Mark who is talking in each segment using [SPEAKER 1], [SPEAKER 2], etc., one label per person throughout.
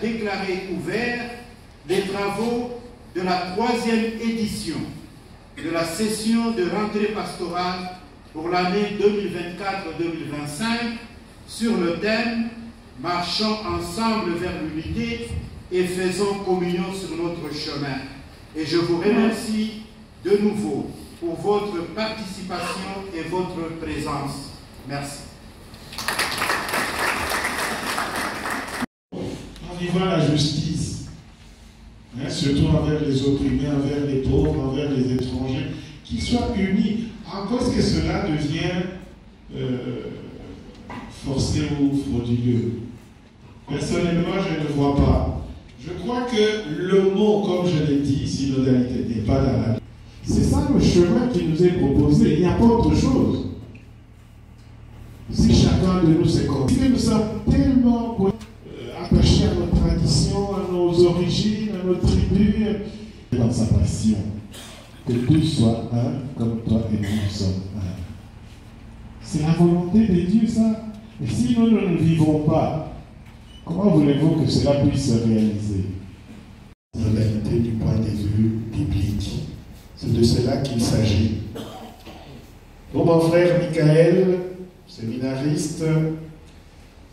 [SPEAKER 1] déclaré ouvert les travaux de la 3e édition de la session de rentrée pastorale pour l'année 2024-2025 sur le thème « Marchons ensemble vers l'unité et faisons communion sur notre chemin ». Et je vous remercie de nouveau pour votre participation et votre présence. Merci.
[SPEAKER 2] En vivant la justice, surtout envers les opprimés, envers les pauvres, envers les étrangers, qu'ils soient unis, en cause que cela devient forcé ou frauduleux. Personnellement, je ne vois pas. Je crois que le mot, comme je l'ai dit, synodalité n'est pas dans la... C'est ça le chemin qui nous est proposé, il n'y a pas autre chose. Si chacun de nous se comprend, nous sommes tellement attachés à nos traditions, à nos origines, à nos tribus, dans sa passion, que tous soient un, comme toi et nous sommes un. C'est la volonté de Dieu, ça. Et si nous ne le vivons pas, comment voulez-vous que cela puisse se réaliser?
[SPEAKER 3] Modalité du point de vue biblique. C'est de cela qu'il s'agit. Pour mon frère Michael, séminariste,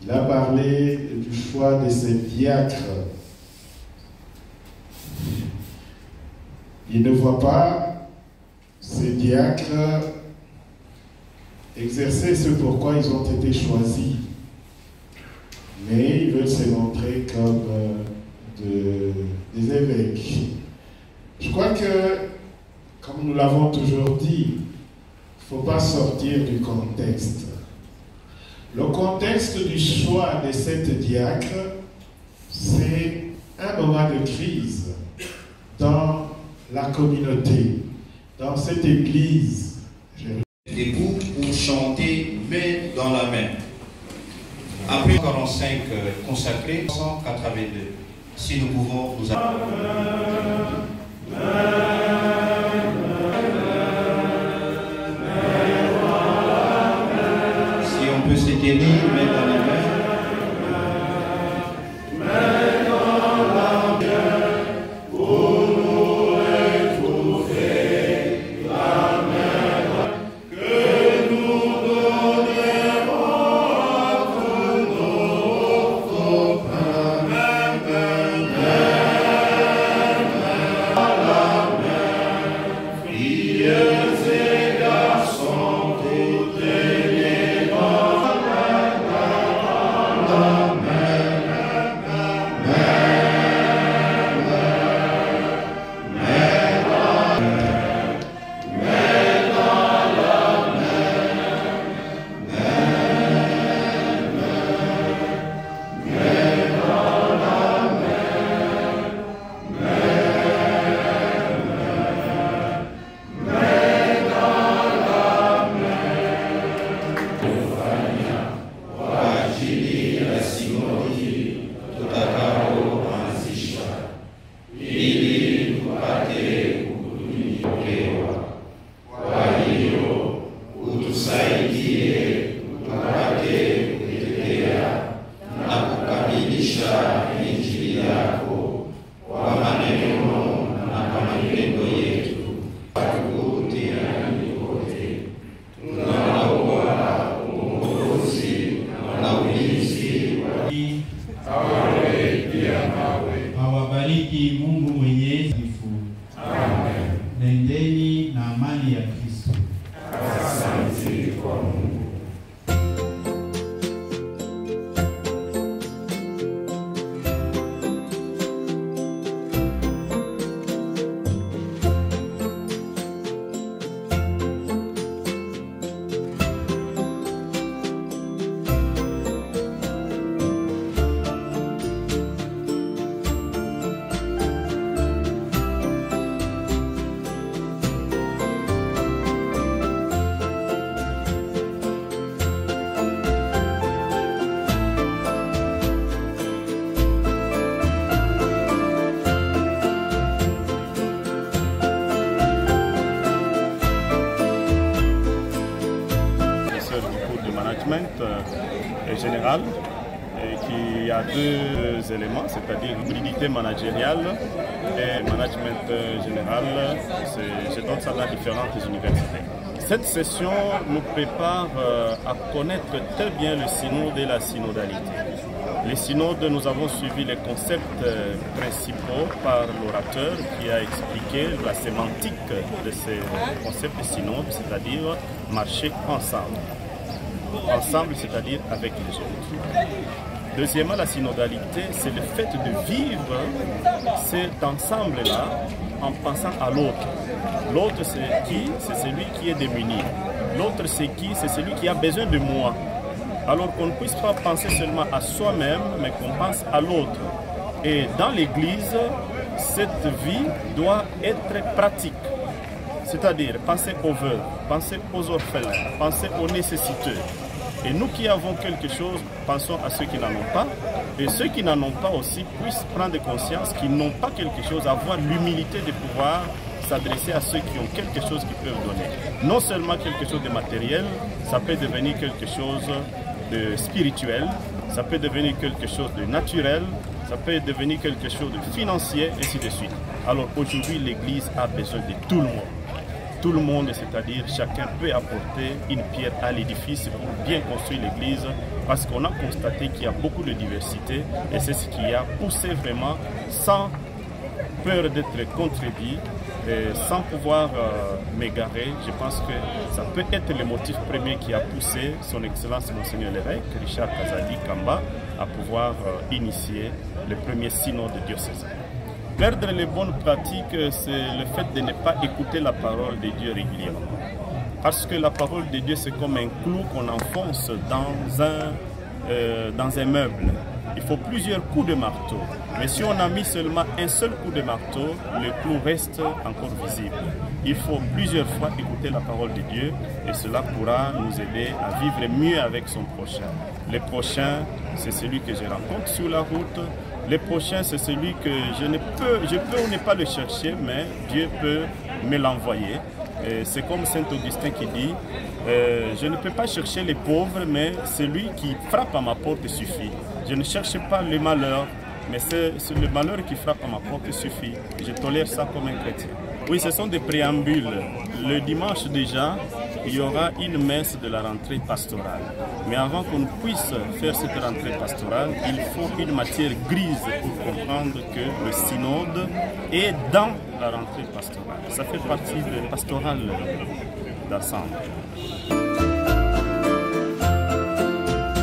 [SPEAKER 3] il a parlé du choix de ses diacres. Il ne voit pas ces diacres exercer ce pourquoi ils ont été choisis. Mais ils veulent se montrer comme des évêques. Je crois que, comme nous l'avons toujours dit, il ne faut pas sortir du contexte. Le contexte du choix de cette diacre, c'est un moment de crise dans la communauté, dans cette église.
[SPEAKER 4] Debout pour chanter main dans la main. Après 45 consacrés, 182. Si nous pouvons nous... Si on peut s'éteindre, main dans la main.
[SPEAKER 5] Awabariki Mungu Mwenyezi. Amen. Nendeni na amani ya Kristo.
[SPEAKER 3] Asante kwa Mungu.
[SPEAKER 6] Général qui a deux éléments, c'est-à-dire hybridité managériale et management général. Je donne ça dans différentes universités. Cette session nous prépare à connaître très bien le synode et la synodalité. Les synodes, nous avons suivi les concepts principaux par l'orateur qui a expliqué la sémantique de ces concepts de synode, c'est-à-dire marcher ensemble. Ensemble, c'est-à-dire avec les autres. Deuxièmement, la synodalité, c'est le fait de vivre cet ensemble-là en pensant à l'autre. L'autre, c'est qui? C'est celui qui est démuni. L'autre, c'est qui? C'est celui qui a besoin de moi. Alors qu'on ne puisse pas penser seulement à soi-même, mais qu'on pense à l'autre. Et dans l'Église, cette vie doit être pratique. C'est-à-dire penser aux veuves, penser aux orphelins, penser aux nécessiteux. Et nous qui avons quelque chose, pensons à ceux qui n'en ont pas. Et ceux qui n'en ont pas aussi puissent prendre conscience qu'ils n'ont pas quelque chose, avoir l'humilité de pouvoir s'adresser à ceux qui ont quelque chose qu'ils peuvent donner. Non seulement quelque chose de matériel, ça peut devenir quelque chose de spirituel, ça peut devenir quelque chose de naturel, ça peut devenir quelque chose de financier, ainsi de suite. Alors aujourd'hui, l'Église a besoin de tout le monde. Tout le monde, c'est-à-dire chacun peut apporter une pierre à l'édifice pour bien construire l'Église, parce qu'on a constaté qu'il y a beaucoup de diversité et c'est ce qui a poussé vraiment, sans peur d'être contredit, et sans pouvoir m'égarer. Je pense que ça peut être le motif premier qui a poussé son Excellence Monseigneur l'évêque, Richard Kazadi Kamba, à pouvoir initier le premier synode diocésain. Perdre les bonnes pratiques, c'est le fait de ne pas écouter la parole de Dieu régulièrement. Parce que la parole de Dieu, c'est comme un clou qu'on enfonce dans un meuble. Il faut plusieurs coups de marteau. Mais si on a mis seulement un seul coup de marteau, le clou reste encore visible. Il faut plusieurs fois écouter la parole de Dieu et cela pourra nous aider à vivre mieux avec son prochain. Le prochain, c'est celui que je rencontre sur la route. Le prochain, c'est celui que je peux ou ne pas le chercher, mais Dieu peut me l'envoyer. C'est comme Saint Augustin qui dit, je ne peux pas chercher les pauvres, mais celui qui frappe à ma porte suffit. Je ne cherche pas le malheur, mais c'est le malheur qui frappe à ma porte suffit. Je tolère ça comme un chrétien. Oui, ce sont des préambules. Le dimanche déjà, il y aura une messe de la rentrée pastorale. Mais avant qu'on puisse faire cette rentrée pastorale, il faut une matière grise pour comprendre que le synode est dans la rentrée pastorale. Ça fait partie de pastorale d'ensemble.